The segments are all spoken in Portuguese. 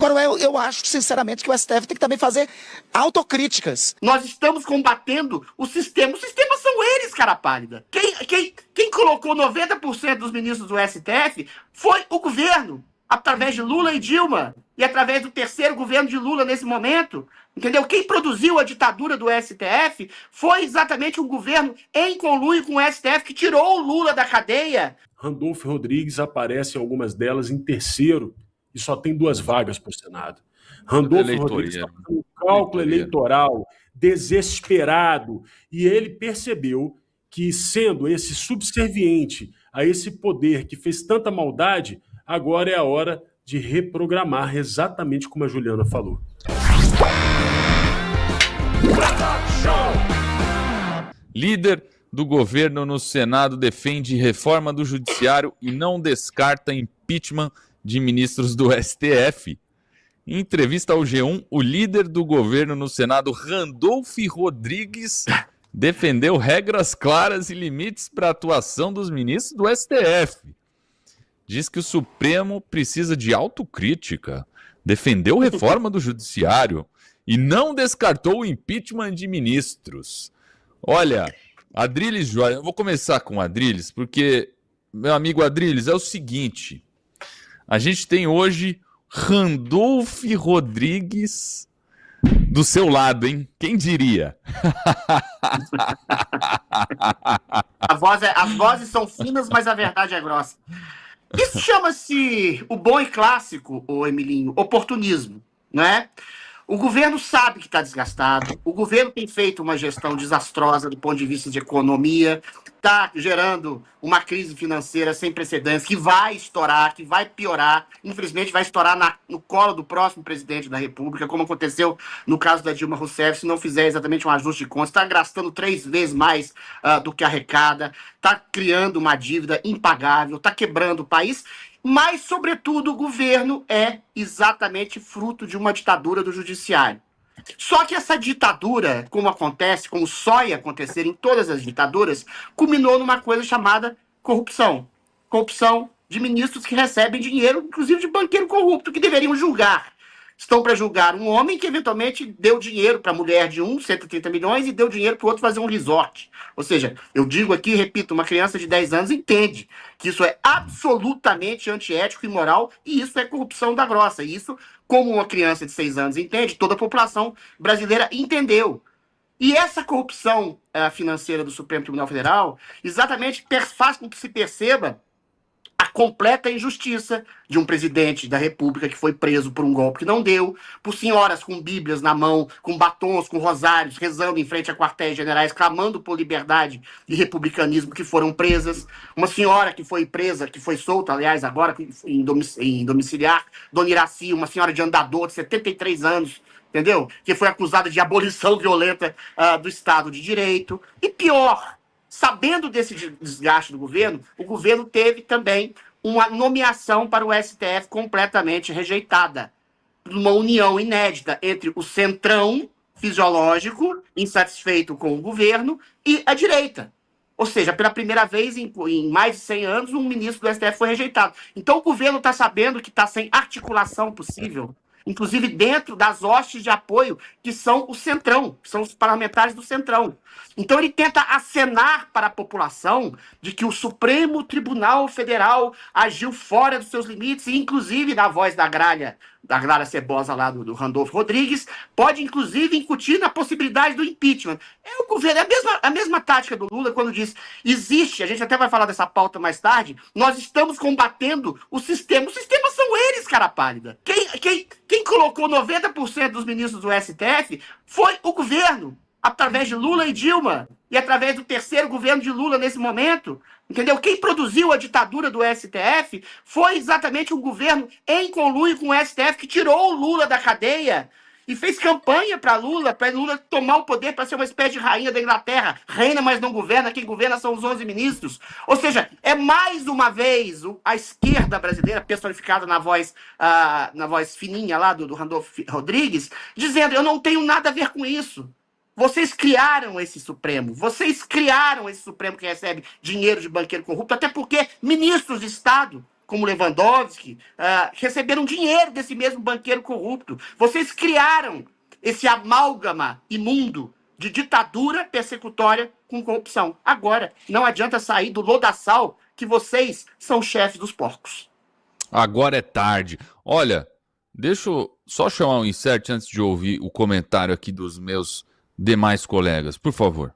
Agora, eu acho, sinceramente, que o STF tem que também fazer autocríticas. Nós estamos combatendo o sistema. Os sistemas são eles, cara pálida. Quem colocou 90% dos ministros do STF foi o governo, através de Lula e Dilma, e através do terceiro governo de Lula nesse momento. Entendeu? Quem produziu a ditadura do STF foi exatamente um governo em conluio com o STF que tirou o Lula da cadeia. Randolfo Rodrigues aparece em algumas delas em terceiro e só tem 2 vagas para o Senado. Randolfo Rodrigues está fazendo um cálculo eleitoral desesperado e ele percebeu que, sendo esse subserviente a esse poder que fez tanta maldade, agora é a hora de reprogramar, exatamente como a Juliana falou. Líder do governo no Senado defende reforma do judiciário e não descarta impeachment de ministros do STF. Em entrevista ao G1, o líder do governo no Senado, Randolfo Rodrigues, defendeu regras claras e limites para a atuação dos ministros do STF. Diz que o Supremo precisa de autocrítica, defendeu reforma do judiciário e não descartou o impeachment de ministros. Olha, Adriles Jorge, eu vou começar com o Adriles, porque, meu amigo Adriles, é o seguinte, a gente tem hoje Randolfo Rodrigues do seu lado, hein? Quem diria? As vozes são finas, mas a verdade é grossa. Isso chama-se o bom e clássico, ô Emilinho, oportunismo, não é? O governo sabe que está desgastado, o governo tem feito uma gestão desastrosa do ponto de vista de economia, está gerando uma crise financeira sem precedentes, que vai estourar, que vai piorar, infelizmente vai estourar no colo do próximo presidente da República, como aconteceu no caso da Dilma Rousseff, se não fizer exatamente um ajuste de contas, está gastando 3 vezes mais do que arrecada, está criando uma dívida impagável, está quebrando o país. Mas, sobretudo, o governo é exatamente fruto de uma ditadura do judiciário. Só que essa ditadura, como só ia acontecer em todas as ditaduras, culminou numa coisa chamada corrupção. Corrupção de ministros que recebem dinheiro, inclusive de banqueiro corrupto, que deveriam julgar. Estão para julgar um homem que eventualmente deu dinheiro para a mulher de 130 milhões, e deu dinheiro para o outro fazer um resort. Ou seja, eu digo aqui, repito, uma criança de 10 anos entende que isso é absolutamente antiético e imoral, e isso é corrupção da grossa. E isso, como uma criança de 6 anos entende, toda a população brasileira entendeu. E essa corrupção financeira do Supremo Tribunal Federal exatamente faz com que se perceba a completa injustiça de um presidente da República que foi preso por um golpe que não deu, por senhoras com bíblias na mão, com batons, com rosários, rezando em frente a quartéis generais, clamando por liberdade e republicanismo, que foram presas. Uma senhora que foi presa, que foi solta, aliás, agora em domiciliar, Dona Iraci, uma senhora de andador de 73 anos, entendeu? Que foi acusada de abolição violenta do Estado de Direito. E pior, sabendo desse desgaste do governo, o governo teve também uma nomeação para o STF completamente rejeitada. Uma união inédita entre o centrão fisiológico, insatisfeito com o governo, e a direita. Ou seja, pela primeira vez em mais de 100 anos, um ministro do STF foi rejeitado. Então o governo está sabendo que está sem articulação possível, inclusive dentro das hostes de apoio, que são o centrão, que são os parlamentares do centrão. Então ele tenta acenar para a população de que o Supremo Tribunal Federal agiu fora dos seus limites, e inclusive, na voz da gralha cebosa lá do Randolfo Rodrigues, pode inclusive incutir na possibilidade do impeachment. É o governo, é a mesma tática do Lula quando diz, existe, a gente até vai falar dessa pauta mais tarde, nós estamos combatendo o sistema. Os sistemas são eles, cara pálida. Quem colocou 90% dos ministros do STF foi o governo, através de Lula e Dilma, e através do terceiro governo de Lula nesse momento, entendeu? Quem produziu a ditadura do STF foi exatamente um governo em conluio com o STF que tirou o Lula da cadeia e fez campanha para Lula tomar o poder para ser uma espécie de rainha da Inglaterra. Reina, mas não governa, quem governa são os 11 ministros. Ou seja, é mais uma vez a esquerda brasileira, personificada na voz fininha lá do Randolfo Rodrigues, dizendo, eu não tenho nada a ver com isso. Vocês criaram esse Supremo que recebe dinheiro de banqueiro corrupto, até porque ministros de Estado como Lewandowski, receberam dinheiro desse mesmo banqueiro corrupto. Vocês criaram esse amálgama imundo de ditadura persecutória com corrupção. Agora, não adianta sair do lodaçal que vocês são chefes dos porcos. Agora é tarde. Olha, deixa eu só chamar um insert antes de ouvir o comentário aqui dos meus demais colegas, por favor.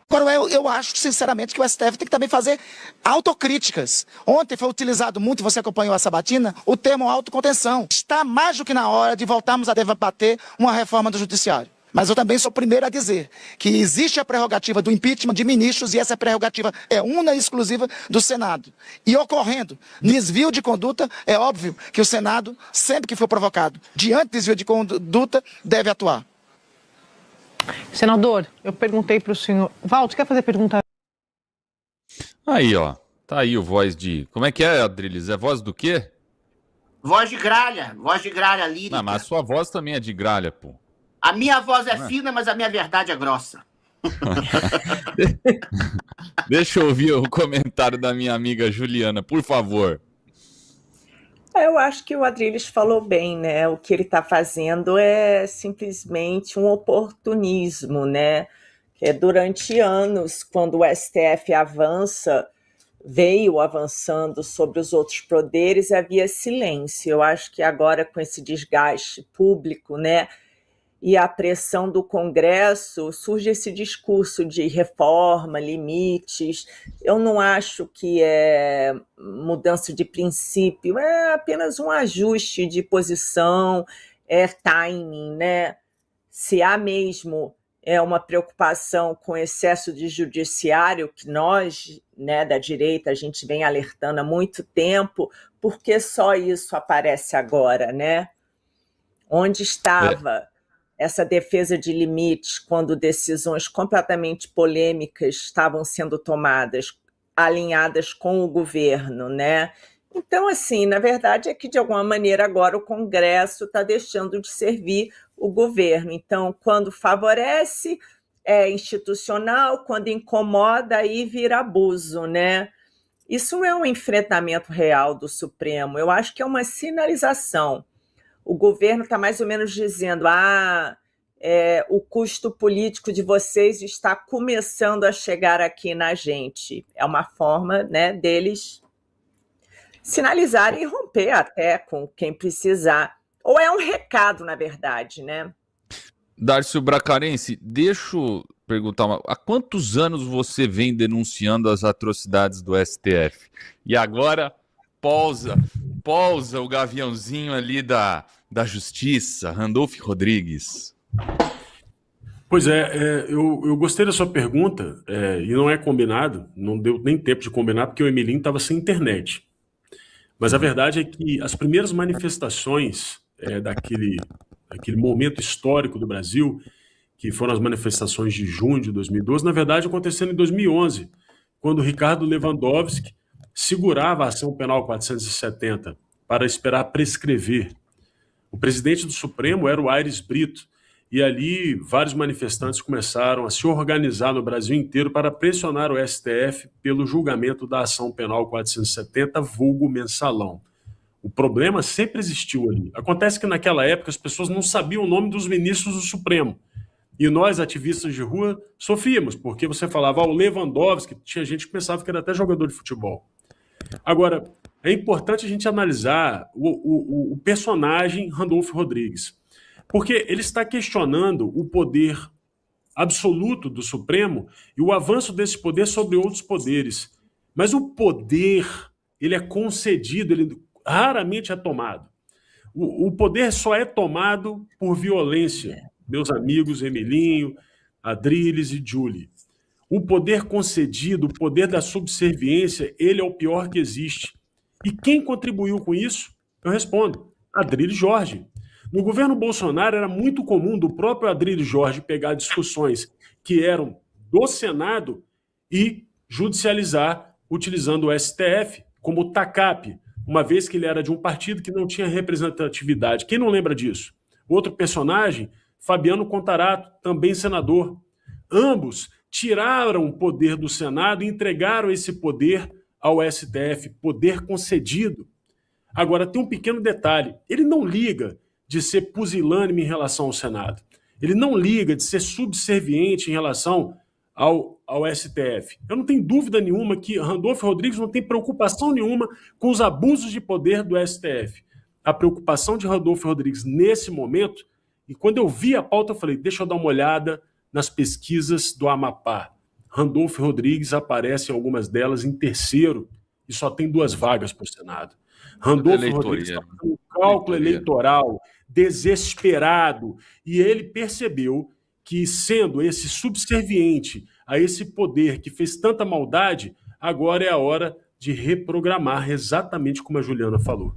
Agora, eu acho, sinceramente, que o STF tem que também fazer autocríticas. Ontem foi utilizado muito, você acompanhou a sabatina, o termo autocontenção. Está mais do que na hora de voltarmos a debater uma reforma do judiciário. Mas eu também sou o primeiro a dizer que existe a prerrogativa do impeachment de ministros e essa prerrogativa é única e exclusiva do Senado. E ocorrendo desvio de conduta, é óbvio que o Senado, sempre que for provocado, diante de desvio de conduta, deve atuar. Senador, eu perguntei para o senhor... Valdo, quer fazer pergunta? Aí, ó. Tá aí o voz de... Como é que é, Adriles? É voz do quê? Voz de gralha lírica. Não, mas a sua voz também é de gralha, pô. A minha voz é fina, mas a minha verdade é grossa. Deixa eu ouvir o comentário da minha amiga Juliana, por favor. Eu acho que o Adriles falou bem, né? O que ele está fazendo é simplesmente um oportunismo, né? Durante anos, quando o STF veio avançando sobre os outros poderes, havia silêncio. Eu acho que agora, com esse desgaste público, né? E a pressão do Congresso, surge esse discurso de reforma, limites. Eu não acho que é mudança de princípio, é apenas um ajuste de posição, é timing, né? Se há mesmo uma preocupação com excesso de judiciário, que nós, né, da direita, a gente vem alertando há muito tempo, porque só isso aparece agora, né? Onde estava essa defesa de limites quando decisões completamente polêmicas estavam sendo tomadas, alinhadas com o governo, né? Então, assim, na verdade é que, de alguma maneira, agora o Congresso está deixando de servir o governo. Então, quando favorece, é institucional, quando incomoda, aí vira abuso, né? Isso não é um enfrentamento real do Supremo, eu acho que é uma sinalização. O governo está mais ou menos dizendo, o custo político de vocês está começando a chegar aqui na gente. É uma forma, né, deles sinalizarem e romper até com quem precisar. Ou é um recado, na verdade, né? Darcio Bracarense, deixa eu perguntar, há quantos anos você vem denunciando as atrocidades do STF? E agora pousa o gaviãozinho ali da Justiça, Randolph Rodrigues. Pois é, eu gostei da sua pergunta, e não é combinado, não deu nem tempo de combinar, porque o Emilinho estava sem internet. Mas a verdade é que as primeiras manifestações daquele momento histórico do Brasil, que foram as manifestações de junho de 2012, na verdade aconteceram em 2011, quando o Ricardo Lewandowski segurava a ação penal 470 para esperar prescrever. O presidente do Supremo era o Aires Brito, e ali vários manifestantes começaram a se organizar no Brasil inteiro para pressionar o STF pelo julgamento da ação penal 470, vulgo mensalão. O problema sempre existiu ali. Acontece que naquela época as pessoas não sabiam o nome dos ministros do Supremo. E nós, ativistas de rua, sofríamos, porque você falava o Lewandowski, tinha gente que pensava que era até jogador de futebol. Agora, é importante a gente analisar o personagem Randolph Rodrigues, porque ele está questionando o poder absoluto do Supremo e o avanço desse poder sobre outros poderes. Mas o poder, ele é concedido, ele raramente é tomado. O poder só é tomado por violência, meus amigos Emilinho, Adriles e Julie. O poder concedido, o poder da subserviência, ele é o pior que existe. E quem contribuiu com isso? Eu respondo, Adriles Jorge. No governo Bolsonaro era muito comum do próprio Adriles Jorge pegar discussões que eram do Senado e judicializar utilizando o STF como tacape, uma vez que ele era de um partido que não tinha representatividade. Quem não lembra disso? Outro personagem, Fabiano Contarato, também senador. Ambos tiraram o poder do Senado e entregaram esse poder ao STF poder concedido. Agora, tem um pequeno detalhe. Ele não liga de ser pusilânime em relação ao Senado. Ele não liga de ser subserviente em relação ao STF. Eu não tenho dúvida nenhuma que Randolfo Rodrigues não tem preocupação nenhuma com os abusos de poder do STF. A preocupação de Randolfo Rodrigues nesse momento, e quando eu vi a pauta, eu falei, deixa eu dar uma olhada nas pesquisas do Amapá. Randolfo Rodrigues aparece em algumas delas em terceiro e só tem 2 vagas para o Senado. Randolfo Rodrigues está com um cálculo eleitoral desesperado e ele percebeu que, sendo esse subserviente a esse poder que fez tanta maldade, agora é a hora de reprogramar, exatamente como a Juliana falou.